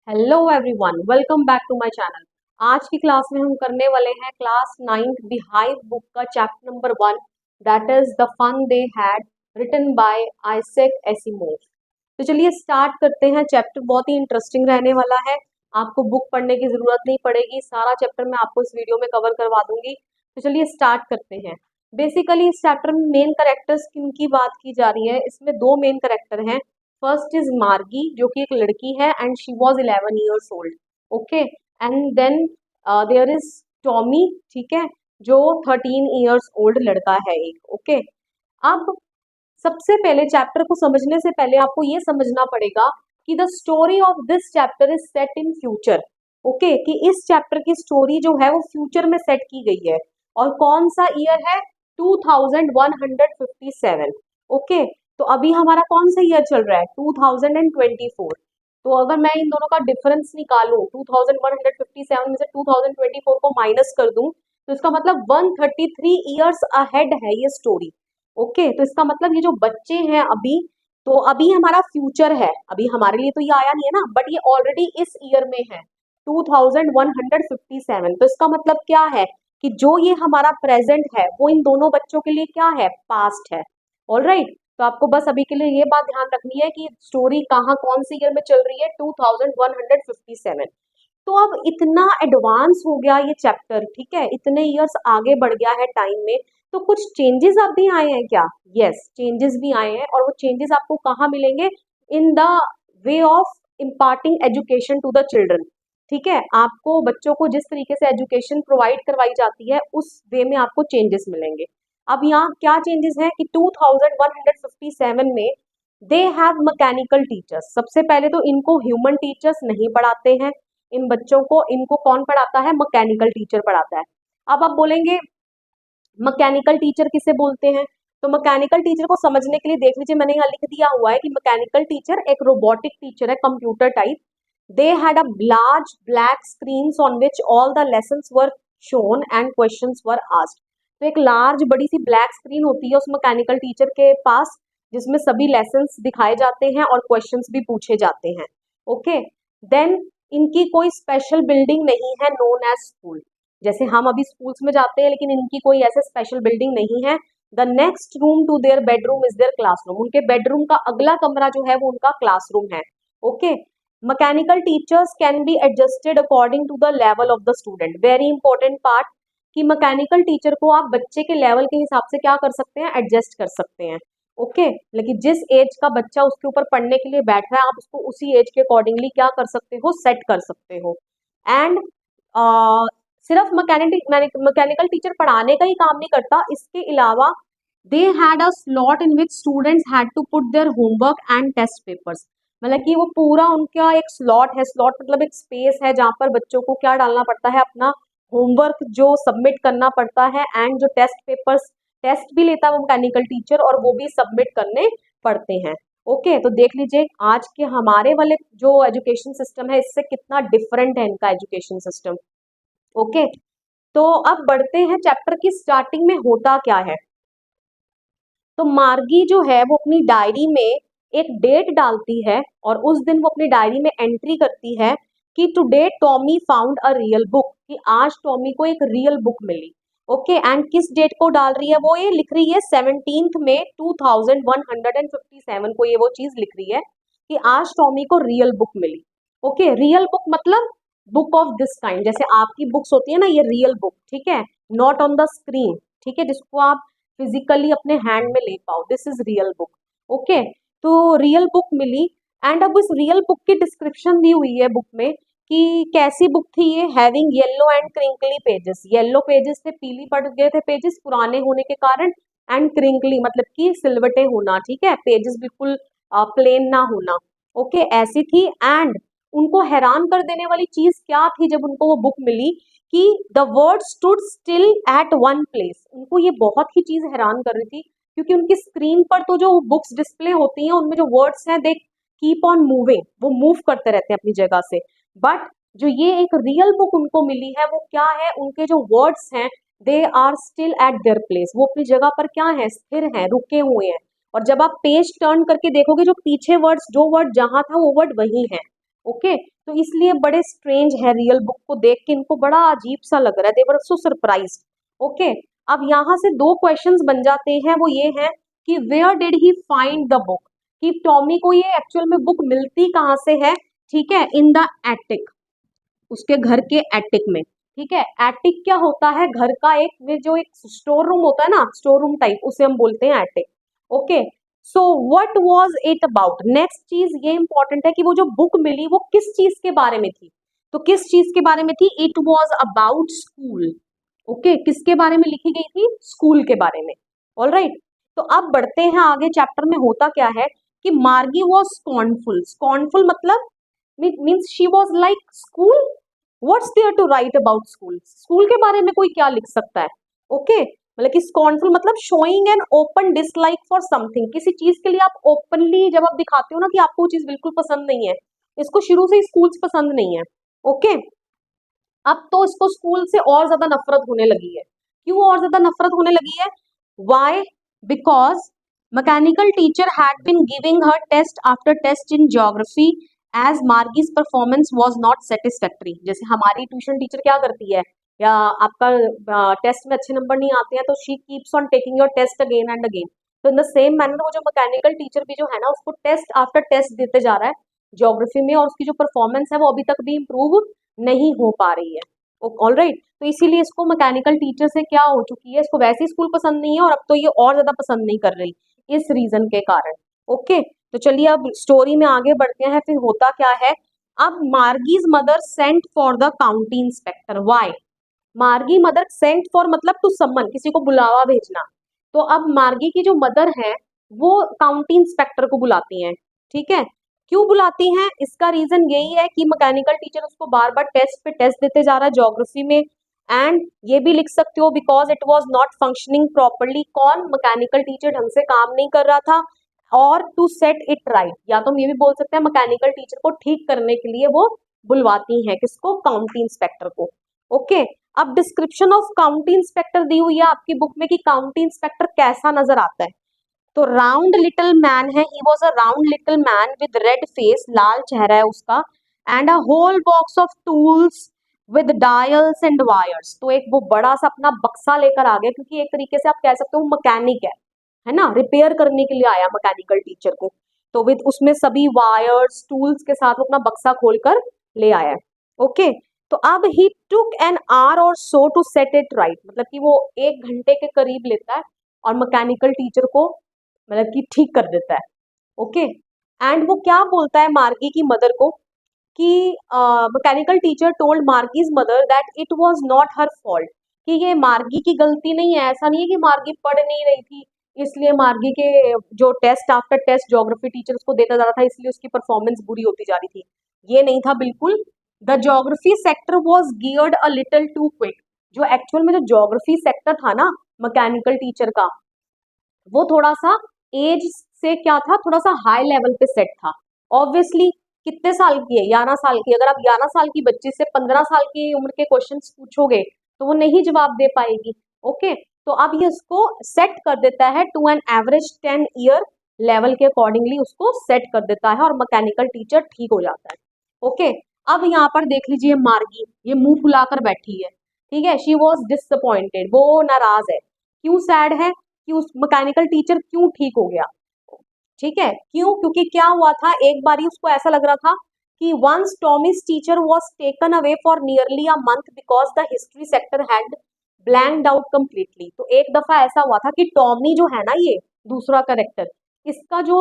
Hello everyone, welcome back to my channel. आज की class में हम करने वाले हैं क्लास 9th बिहाइव बुक का chapter number 1, that is the fun they had, written by Isaac Asimov. तो चलिए स्टार्ट करते हैं। चैप्टर बहुत ही इंटरेस्टिंग रहने वाला है। आपको बुक पढ़ने की जरूरत नहीं पड़ेगी, सारा चैप्टर मैं आपको इस वीडियो में कवर करवा दूंगी। तो चलिए स्टार्ट करते हैं। बेसिकली इस चैप्टर में मेन करेक्टर्स किन की बात की जा रही है। इसमें दो मेन करेक्टर हैं। फर्स्ट इज मार्गी, जो कि एक लड़की है and she was 11 years old. Okay, and then there is Tommy, ठीक है, जो 13 ईयर्स ओल्ड लड़का है एक। ओके, अब सबसे पहले चैप्टर को समझने से पहले आपको ये समझना पड़ेगा कि the story of this chapter is set in future. Okay, कि इस चैप्टर की स्टोरी जो है वो फ्यूचर में सेट की गई है। और कौन सा ईयर है? 2157। ओके, तो अभी हमारा कौन सा ईयर चल रहा है? 2024। तो अगर मैं इन दोनों का डिफरेंस निकालूं, 2157 में से 2024 को माइनस कर दूं, तो इसका मतलब 133 ईयर्स अहेड है ये स्टोरी। ओके, तो इसका मतलब ये जो बच्चे हैं अभी, तो अभी हमारा फ्यूचर है, अभी हमारे लिए तो ये आया नहीं है ना, बट ये ऑलरेडी इस ईयर में है 2157। तो इसका मतलब क्या है कि जो ये हमारा प्रेजेंट है वो इन दोनों बच्चों के लिए क्या है? पास्ट है। ऑलराइट, तो आपको बस अभी के लिए ये बात ध्यान रखनी है कि स्टोरी कहाँ कौन सी ईयर में चल रही है, 2157। तो अब इतना एडवांस हो गया ये चैप्टर, ठीक है, इतने इयर्स आगे बढ़ गया है टाइम में, तो कुछ चेंजेस अब भी आए हैं क्या? यस, चेंजेस भी आए हैं। और वो चेंजेस आपको कहाँ मिलेंगे? In the way of imparting education to the children. ठीक है, आपको बच्चों को जिस तरीके से एजुकेशन प्रोवाइड करवाई जाती है उस वे में आपको चेंजेस मिलेंगे। अब यहाँ क्या चेंजेस हैं कि 2157 में दे हैव मैकेनिकल टीचर्स। सबसे पहले तो इनको ह्यूमन टीचर्स नहीं पढ़ाते हैं, इन बच्चों को, इनको कौन पढ़ाता है? मैकेनिकल टीचर पढ़ाता है। अब आप बोलेंगे मैकेनिकल टीचर किसे बोलते हैं? तो मैकेनिकल टीचर को समझने के लिए देख लीजिए, मैंने यहाँ लिख दिया हुआ है कि मैकेनिकल टीचर एक रोबोटिक टीचर है, computer type. They had a large black screen on which all the lessons were shown and questions were asked. तो एक लार्ज बड़ी सी ब्लैक स्क्रीन होती है उस मैकेनिकल टीचर के पास, जिसमें सभी लेसन्स दिखाए जाते हैं और क्वेश्चंस भी पूछे जाते हैं। ओके, देन इनकी कोई स्पेशल बिल्डिंग नहीं है नोन एज स्कूल। जैसे हम अभी स्कूल्स में जाते हैं, लेकिन इनकी कोई ऐसे स्पेशल बिल्डिंग नहीं है। The next room to their bedroom is their classroom. उनके बेडरूम का अगला कमरा जो है वो उनका क्लासरूम है। Okay, mechanical teachers can be adjusted according to the level of the student. Very important part, कि मैकेनिकल टीचर को आप बच्चे के लेवल के हिसाब से क्या कर सकते हैं? एडजस्ट कर सकते हैं। ओके, लेकिन जिस एज का बच्चा उसके ऊपर पढ़ने के लिए बैठ रहा है, आप उसको उसी एज के अकॉर्डिंगली क्या कर सकते हो? सेट कर सकते हो। एंड सिर्फ मैकेनिकल टीचर पढ़ाने का ही काम नहीं करता, इसके अलावा they had a slot in which students had to put their homework and test papers. मतलब कि वो पूरा उनका एक स्लॉट है, स्लॉट मतलब एक स्पेस है जहाँ पर बच्चों को क्या डालना पड़ता है? अपना होमवर्क जो सबमिट करना पड़ता है, एंड जो टेस्ट पेपर्स, टेस्ट भी लेता है वो मैकेनिकल टीचर और वो भी सबमिट करने पड़ते हैं। ओके, तो देख लीजिए आज के हमारे वाले जो एजुकेशन सिस्टम है इससे कितना डिफरेंट है इनका एजुकेशन सिस्टम। ओके, तो अब बढ़ते हैं चैप्टर की स्टार्टिंग में होता क्या है। तो मार्गी जो है वो अपनी डायरी में एक डेट डालती है और उस दिन वो अपनी डायरी में एंट्री करती है कि today Tommy found a real book, कि आज टॉमी को एक रियल बुक मिली। ओके, एंड किस डेट को डाल रही है? वो ये लिख रही है 17 में 2157 को ये वो चीज लिख रही है कि आज टॉमी को रियल बुक मिली। ओके, रियल बुक मतलब बुक ऑफ दिस काइंड, जैसे आपकी बुक्स होती है ना, ये रियल बुक, ठीक है, नॉट ऑन द स्क्रीन, ठीक है, जिसको आप फिजिकली अपने हैंड में ले पाओ, this is real book. Okay, तो रियल बुक मिली। एंड अब इस रियल बुक की डिस्क्रिप्शन दी हुई है बुक में कि कैसी बुक थी ये? Having yellow and crinkly pages. Yellow pages थे, पीली पड़ गए थे पेजेस पुराने होने के कारण, एंड क्रिंकली मतलब कि सिलवटे होना, ठीक है, पेजेस बिल्कुल प्लेन ना होना। ओके, ऐसी थी। एंड उनको हैरान कर देने वाली चीज क्या थी जब उनको वो बुक मिली? कि the word stood still at one place. उनको ये बहुत ही चीज हैरान कर रही थी, क्योंकि उनकी स्क्रीन पर तो जो बुक्स डिस्प्ले होती हैं उनमें जो वर्ड्स हैं दे कीप ऑन मूविंग, वो मूव करते रहते हैं अपनी जगह से। बट जो ये एक रियल बुक उनको मिली है वो क्या है? उनके जो वर्ड्स हैं they are still at their place, वो अपनी जगह पर क्या है? स्थिर हैं, रुके हुए हैं। और जब आप पेज टर्न करके देखोगे, जो पीछे वर्ड्स, जो वर्ड जहां था वो वर्ड वही है। ओके, तो इसलिए बड़े स्ट्रेंज है, रियल बुक को देख के इनको बड़ा अजीब सा लग रहा है, दे वर सो सरप्राइज्ड। ओके, अब यहाँ से दो क्वेश्चंस बन जाते हैं, वो ये है कि where did he find the book, कि टॉमी को ये एक्चुअल में बुक मिलती कहाँ से है, ठीक है, इन द एटिक, उसके घर के एटिक में, ठीक है। एटिक क्या होता है, घर का एक में जो एक स्टोर रूम होता है ना, स्टोर रूम टाइप, उसे हम बोलते हैं attic. Okay, so what was it about, next चीज ये इंपॉर्टेंट है कि वो जो बुक मिली वो किस चीज के बारे में थी, तो किस चीज के बारे में थी, it was about school. Okay, किसके बारे में लिखी गई थी, स्कूल के बारे में। ऑल राइट, तो अब बढ़ते हैं आगे, चैप्टर में होता क्या है कि मार्गी वॉज स्कॉर्नफुल, स्कॉर्नफुल मतलब means she was like school, what's there to write about school, school के बारे में कोई क्या लिख सकता है। ओके, मतलब कि स्कॉर्नफुल मतलब showing an open dislike for something, किसी चीज के लिए आप ओपनली जब आप दिखाते हो ना कि आपको वो चीज बिल्कुल पसंद नहीं है, इसको शुरू से ही स्कूल्स पसंद नहीं है। ओके, अब तो इसको स्कूल से और ज्यादा नफरत होने लगी है, क्यों और ज्यादा नफरत होने लगी है, why, because mechanical teacher had been giving her test after test in geography as Margie's performance was not satisfactory. जैसे हमारी ट्यूशन टीचर क्या करती है, या आपका टेस्ट में अच्छे नंबर नहीं आते हैं तो she keeps on taking your test again and again, तो इन द सेम मैनर वो जो मैकेनिकल टीचर भी जो है ना उसको टेस्ट आफ्टर टेस्ट देते जा रहा है ज्योग्राफी में, और उसकी जो परफॉर्मेंस है वो अभी तक भी इम्प्रूव नहीं हो पा रही है। ऑल राइट, तो इसीलिए इसको मैकेनिकल टीचर से क्या हो चुकी है, इसको वैसे ही स्कूल पसंद नहीं है और अब तो ये और ज्यादा पसंद नहीं कर रही इस रीजन के कारण। ओके, तो चलिए अब स्टोरी में आगे बढ़ते हैं, फिर होता क्या है। अब Margie's mother sent for the county inspector, why, Margie mother sent for मतलब टू समन, किसी को बुलावा भेजना, तो अब मार्गी की जो मदर है वो काउंटी इंस्पेक्टर को बुलाती हैं, ठीक है। क्यों बुलाती हैं, इसका रीजन यही है कि मैकेनिकल टीचर उसको बार बार टेस्ट पे टेस्ट देते जा रहा है ज्योग्राफी में, एंड ये भी लिख सकते हो because it was not functioning properly, कौन, मैकेनिकल टीचर ढंग से काम नहीं कर रहा था, और टू सेट इट राइट, या तो हम ये भी बोल सकते हैं मैकेनिकल टीचर को ठीक करने के लिए वो बुलवाती हैं किसको, काउंटी इंस्पेक्टर को। ओके, अब डिस्क्रिप्शन ऑफ काउंटी इंस्पेक्टर दी हुई है आपकी बुक में कि काउंटी इंस्पेक्टर कैसा नजर आता है, तो राउंड लिटिल मैन है, he was a round little man with red face, लाल चेहरा है उसका, and a whole box of tools with dials and wires, तो एक वो बड़ा सा अपना बक्सा लेकर आ गया, क्योंकि एक तरीके से आप कह सकते हो मैकेनिक है ना, रिपेयर करने के लिए आया मैकेनिकल टीचर को, तो विद उसमें सभी वायर्स टूल्स के साथ वो अपना बक्सा खोलकर ले आया है। ओके, तो अब ही टुक एन आवर और सो टू सेट इट राइट, मतलब कि वो 1 घंटे के करीब लेता है और मैकेनिकल टीचर को मतलब कि ठीक कर देता है। ओके, एंड वो क्या बोलता है मार्गी की मदर को कि mechanical teacher told Margie's mother that it was not her fault, कि ये मार्गी की गलती नहीं है, ऐसा नहीं है कि मार्गी पढ़ नहीं रही थी इसलिए मार्गी के जो test after test geography teacher उसको देता जा रहा था इसलिए उसकी परफॉर्मेंस बुरी होती जा रही थी, ये नहीं था बिल्कुल। The geography sector was geared a little too quick, जो एक्चुअल में जो ज्योग्राफी सेक्टर था ना मैकेनिकल टीचर का, वो थोड़ा सा एज से क्या था, थोड़ा सा हाई लेवल पे सेट था। ऑब्वियसली कितने साल की है, 11 साल की, अगर आप 11 साल की बच्ची से 15 साल की उम्र के क्वेश्चंस पूछोगे तो वो नहीं जवाब दे पाएगी। ओके, तो अब ये उसको सेट कर देता है to an average 10 year level के अकॉर्डिंगली उसको सेट कर देता है और मैकेनिकल टीचर ठीक हो जाता है। ओके, अब यहाँ पर देख लीजिए मार्गी ये मुंह फुलाकर बैठी है, ठीक है, शी वॉज डिसअपॉइंटेड, वो नाराज है, क्यों सैड है कि उस मैकेनिकल टीचर क्यों ठीक हो गया, ठीक है, क्यों, क्योंकि क्या हुआ था, एक बारी उसको ऐसा लग रहा था कि once Tommy's teacher was taken away for nearly a month because the history sector had blanked out completely, तो एक दफा ऐसा हुआ था कि टॉमी जो है ना, ये दूसरा करेक्टर, इसका जो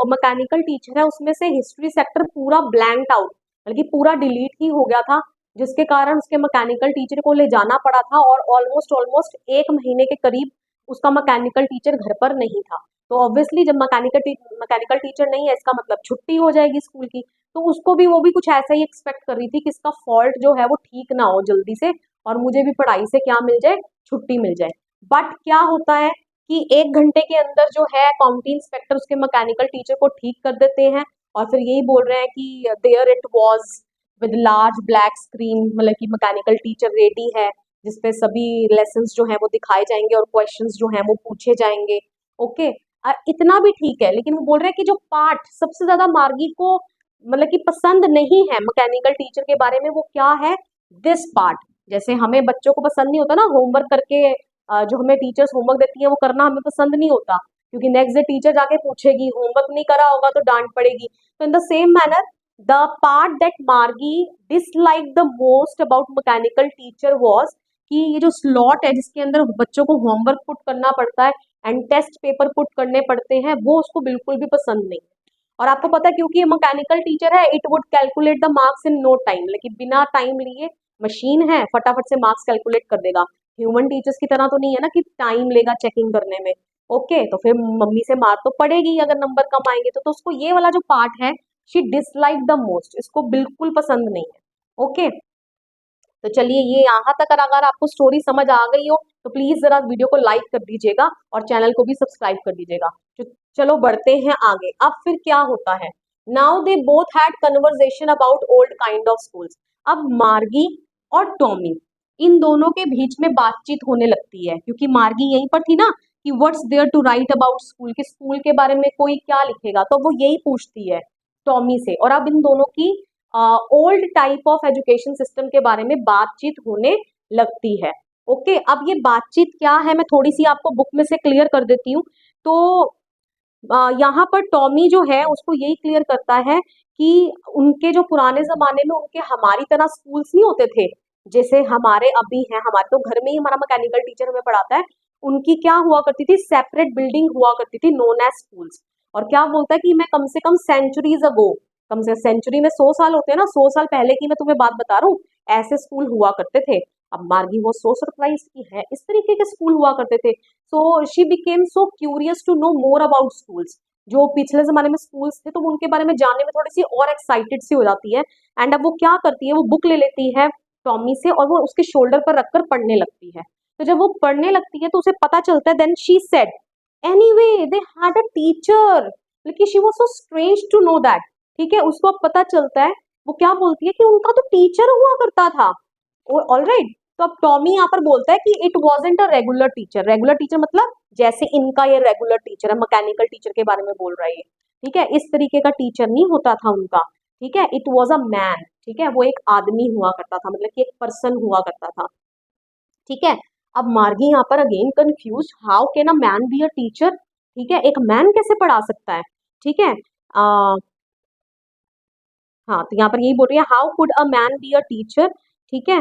मैकेनिकल टीचर है उसमें से हिस्ट्री सेक्टर पूरा ब्लैंक्ड आउट, बल्कि पूरा डिलीट ही हो गया था, जिसके कारण उसके मैकेनिकल टीचर को ले जाना पड़ा था और ऑलमोस्ट ऑलमोस्ट 1 महीने के करीब उसका मैकेनिकल टीचर घर पर नहीं था। तो ऑब्वियसली जब मैकेनिकल टीचर नहीं है इसका मतलब छुट्टी हो जाएगी स्कूल की, तो उसको भी वो भी कुछ ऐसा ही एक्सपेक्ट कर रही थी कि इसका फॉल्ट जो है वो ठीक ना हो जल्दी से और मुझे भी पढ़ाई से क्या मिल जाए, छुट्टी मिल जाए। बट क्या होता है कि 1 घंटे के अंदर जो है काउंटी इंस्पेक्टर उसके मैकेनिकल टीचर को ठीक कर देते हैं और फिर यही बोल रहे हैं कि there it was with large black screen, मतलब कि मैकेनिकल टीचर रेडी है जिसपे सभी लेसन्स जो हैं वो दिखाए जाएंगे और क्वेश्चंस जो हैं वो पूछे जाएंगे। ओके, इतना भी ठीक है, लेकिन वो बोल रहे हैं कि जो पार्ट सबसे ज्यादा मार्गी को मतलब कि पसंद नहीं है मैकेनिकल टीचर के बारे में, वो क्या है, दिस पार्ट। जैसे हमें बच्चों को पसंद नहीं होता ना होमवर्क करके, जो हमें टीचर्स होमवर्क देती है वो करना हमें पसंद नहीं होता, क्योंकि नेक्स्ट डे टीचर जाके पूछेगी, होमवर्क नहीं करा होगा तो डांट पड़ेगी। तो in the same manner the part that Margie dislike the most about mechanical teacher was कि ये जो स्लॉट है जिसके अंदर बच्चों को होमवर्क पुट करना पड़ता है एंड टेस्ट पेपर पुट करने पड़ते हैं, वो उसको बिल्कुल भी पसंद नहीं है। और आपको पता है क्योंकि ये मैकेनिकल टीचर है, it would calculate the marks in no time, लेकिन बिना टाइम लिए, मशीन है फटाफट से मार्क्स कैलकुलेट कर देगा। ह्यूमन टीचर्स की तरह तो नहीं है ना कि टाइम लेगा चेकिंग करने में। ओके, तो फिर मम्मी से मार तो पड़ेगी अगर नंबर कम आएंगे तो उसको ये वाला जो पार्ट है, शी डिसलाइक द मोस्ट, इसको बिल्कुल पसंद नहीं है। ओके, तो चलिए ये यहाँ तक अगर आपको स्टोरी समझ आ गई हो तो प्लीज जरा वीडियो को लाइक कर दीजिएगा और चैनल को भी सब्सक्राइब कर दीजिएगा। तो चलो बढ़ते हैं आगे। अब फिर क्या होता है, now they both had conversation about old kind of schools. अब मार्गी और टॉमी, इन दोनों के बीच में बातचीत होने लगती है, क्योंकि मार्गी यहीं पर थी ना कि what's there to write about school, कि स्कूल के बारे में कोई क्या लिखेगा, तो वो यही पूछती है टॉमी से। और अब इन दोनों की old type of education system के बारे में बातचीत होने लगती है। ओके, अब ये बातचीत क्या है मैं थोड़ी सी आपको बुक में से क्लियर कर देती हूँ। तो यहाँ पर टॉमी जो है उसको यही क्लियर करता है कि उनके जो पुराने जमाने में उनके हमारी तरह स्कूल्स नहीं होते थे, जैसे हमारे अभी हैं, हमारे तो घर में ही हमारा मैकेनिकल टीचर हमें पढ़ाता है, उनकी क्या हुआ करती थी, सेपरेट बिल्डिंग हुआ करती थी नोन एज स्कूल्स। और क्या बोलता है कि मैं कम से कम सेंचुरीज अगो, कम से सेंचुरी में 100 साल होते हैं ना, 100 साल पहले की मैं तुम्हें बात बता रहा हूँ, ऐसे स्कूल हुआ करते थे। अब मार्गी वो सो सरप्राइज की है, इस तरीके के स्कूल हुआ करते थे। So she became so curious to know more about schools, जो पिछले जमाने में स्कूल्स थे तो वो उनके बारे में जानने में थोड़ी सी और एक्साइटेड सी हो जाती है। एंड अब वो क्या करती है, वो बुक ले लेती है टॉमी से और वो उसके शोल्डर पर रखकर पढ़ने लगती है। तो जब वो पढ़ने लगती है तो उसे पता चलता है, then she said anyway they had a teacher, लेकिन she was so strange to know that. ठीक है, उसको अब पता चलता है, वो क्या बोलती है कि उनका तो टीचर हुआ करता था। ऑलराइट, तो अब टॉमी यहाँ पर बोलता है कि it wasn't a regular teacher. Regular teacher मतलब जैसे इनका ये रेगुलर टीचर है, मैकेनिकल टीचर के बारे में बोल रहा है ये। ठीक है, इस तरीके का टीचर नहीं होता था उनका। ठीक है, इट वॉज अ मैन। ठीक है, वो एक आदमी हुआ करता था, मतलब कि एक पर्सन हुआ करता था। ठीक है, अब मार्गी यहाँ पर again confuse, how can a man be a teacher. ठीक है, एक मैन कैसे पढ़ा सकता है। ठीक है, हाँ, तो यहाँ पर यही बोल रही है, how could a man be a teacher. ठीक है,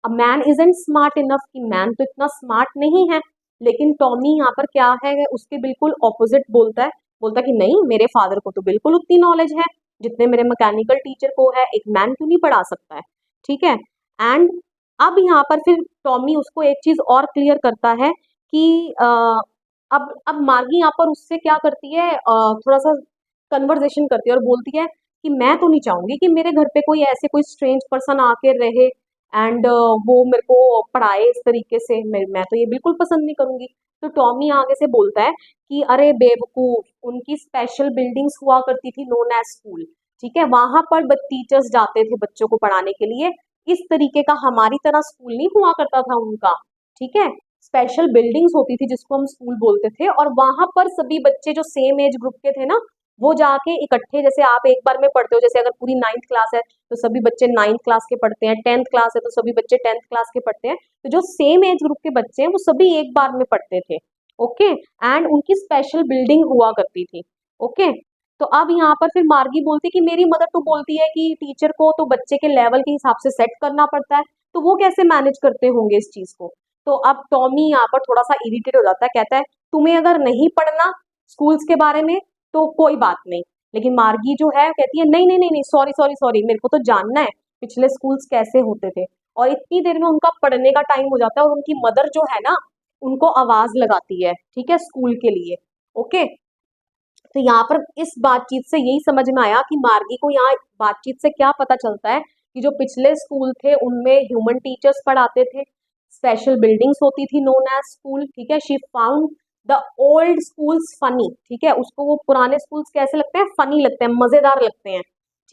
a man isn't smart enough, कि मैन तो इतना स्मार्ट नहीं है। लेकिन टॉमी यहाँ पर क्या है, उसके बिल्कुल ऑपोजिट बोलता है, बोलता है कि नहीं, मेरे फादर को तो बिल्कुल उतनी नॉलेज है जितने मेरे मैकेनिकल टीचर को है, एक मैन क्यों नहीं पढ़ा सकता है। ठीक है, एंड अब यहाँ पर फिर टॉमी उसको एक चीज और क्लियर करता है कि अब मार्गी यहाँ पर उससे क्या करती है, थोड़ा सा कन्वर्जेशन करती है और बोलती है कि मैं तो नहीं चाहूंगी कि मेरे घर पे कोई ऐसे कोई स्ट्रेंज पर्सन आके रहे एंड वो मेरे को पढ़ाए इस तरीके से, मैं तो ये बिल्कुल पसंद नहीं करूंगी। तो टॉमी आगे से बोलता है कि अरे बेवकूफ, उनकी स्पेशल बिल्डिंग्स हुआ करती थी नोन एज स्कूल। ठीक है, वहां पर टीचर्स जाते थे बच्चों को पढ़ाने के लिए, इस तरीके का हमारी तरह स्कूल नहीं हुआ करता था उनका। ठीक है, स्पेशल बिल्डिंग्स होती थी जिसको हम स्कूल बोलते थे, और वहां पर सभी बच्चे जो सेम एज ग्रुप के थे ना, वो जाके इकट्ठे, जैसे आप एक बार में पढ़ते हो, जैसे अगर पूरी 9th क्लास है तो सभी बच्चे 9th क्लास के पढ़ते हैं, 10th क्लास है तो सभी बच्चे 10th क्लास के पढ़ते हैं, तो जो सेम एज ग्रुप के बच्चे हैं वो सभी एक बार में पढ़ते थे। ओके, एंड उनकी स्पेशल बिल्डिंग हुआ करती थी। ओके, तो अब यहाँ पर फिर मार्गी बोलती कि मेरी मदर तो बोलती है कि टीचर को तो बच्चे के लेवल के हिसाब से सेट करना पड़ता है, तो वो कैसे मैनेज करते होंगे इस चीज को। तो अब टॉमी यहाँ पर थोड़ा सा इरिटेट हो जाता है, कहता है तुम्हें अगर नहीं पढ़ना स्कूल्स के बारे में तो कोई बात नहीं। लेकिन मार्गी जो है कहती है नहीं नहीं नहीं नहीं, सॉरी सॉरी सॉरी, मेरे को तो जानना है पिछले स्कूल्स कैसे होते थे। और इतनी देर में उनका पढ़ने का टाइम हो जाता है और उनकी मदर जो है ना, उनको आवाज लगाती है, ठीक है, स्कूल के लिए। ओके, तो यहाँ पर इस बातचीत से यही समझ में आया कि मार्गी को यहाँ बातचीत से क्या पता चलता है कि जो पिछले स्कूल थे उनमें ह्यूमन टीचर्स पढ़ाते थे, स्पेशल बिल्डिंग्स होती थी नोन एज स्कूल। ठीक है, she found the old schools funny. ठीक है, उसको वो पुराने स्कूल्स कैसे लगते हैं, फनी लगते हैं, मजेदार लगते हैं।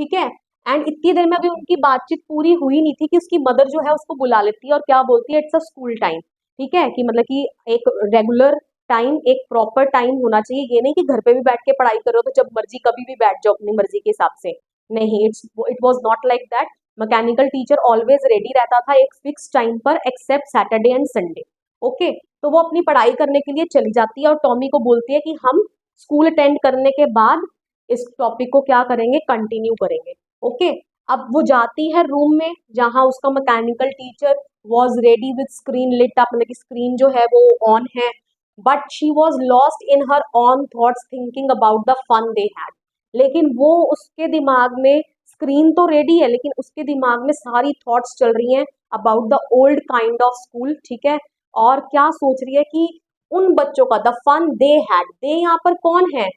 ठीक है, एंड इतनी देर में अभी उनकी बातचीत पूरी हुई नहीं थी कि उसकी मदर जो है उसको बुला लेती है और क्या बोलती है, इट्स अ स्कूल टाइम। ठीक है, कि मतलब कि एक रेगुलर टाइम एक प्रॉपर टाइम होना चाहिए। ये नहीं कि घर पे भी बैठ के पढ़ाई करो तो जब मर्जी कभी भी बैठ जाओ अपनी मर्जी के हिसाब से, नहीं, it was not like that. Mechanical teacher always ready रहता था एक फिक्स टाइम पर, except Saturday and Sunday. Okay, तो वो अपनी पढ़ाई करने के लिए चली जाती है और टॉमी को बोलती है कि हम स्कूल अटेंड करने के बाद इस टॉपिक को क्या करेंगे, कंटिन्यू करेंगे। ओके, अब वो जाती है रूम में जहां उसका mechanical teacher was ready with screen lit up, मतलब कि स्क्रीन जो है वो ऑन है, but she was lost in her own thoughts thinking about the fun they had. लेकिन वो उसके दिमाग में, स्क्रीन तो रेडी है लेकिन उसके दिमाग में सारी थॉट्स चल रही हैं about the old kind of school, ठीक है। और क्या सोच रही है कि उन बच्चों का, द फन दे हैड, दे यहाँ पर कौन है,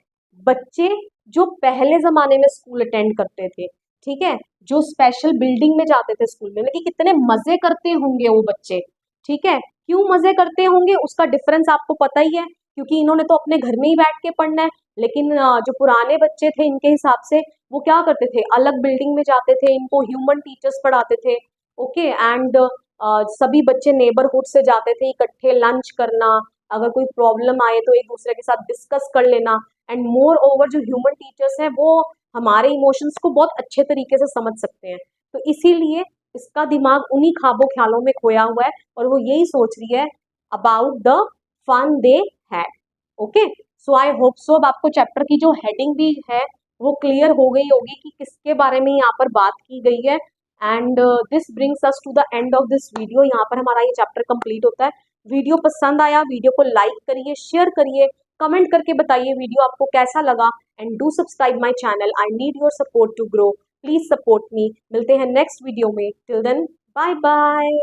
बच्चे जो पहले जमाने में स्कूल अटेंड करते थे, ठीक है, जो स्पेशल बिल्डिंग में जाते थे स्कूल में, कि कितने मजे करते होंगे वो बच्चे, ठीक है। क्यों मजे करते होंगे उसका डिफरेंस आपको पता ही है, क्योंकि इन्होंने तो अपने घर में ही बैठ के पढ़ना है। लेकिन जो पुराने बच्चे थे इनके हिसाब से, वो क्या करते थे, अलग बिल्डिंग में जाते थे, इनको ह्यूमन टीचर्स पढ़ाते थे। ओके, एंड सभी बच्चे नेबरहुड से जाते थे इकट्ठे लंच करना, अगर कोई प्रॉब्लम आए तो एक दूसरे के साथ डिस्कस कर लेना। एंड मोर ओवर जो ह्यूमन टीचर्स हैं वो हमारे इमोशंस को बहुत अच्छे तरीके से समझ सकते हैं। तो इसीलिए इसका दिमाग उन्हीं ख्वाबों ख्यालों में खोया हुआ है और वो यही सोच रही है about the fun they had. Okay, so I hope so अब आपको चैप्टर की जो हेडिंग भी है वो क्लियर हो गई होगी कि किसके बारे में यहाँ पर बात की गई है। And this brings us to the end of this video. यहाँ पर हमारा ये चैप्टर कंप्लीट होता है। वीडियो पसंद आया, वीडियो को लाइक करिए, शेयर करिए, कमेंट करके बताइए वीडियो आपको कैसा लगा। And do subscribe my channel, I need your support to grow, please support me. मिलते हैं नेक्स्ट वीडियो में, टिल देन बाय बाय।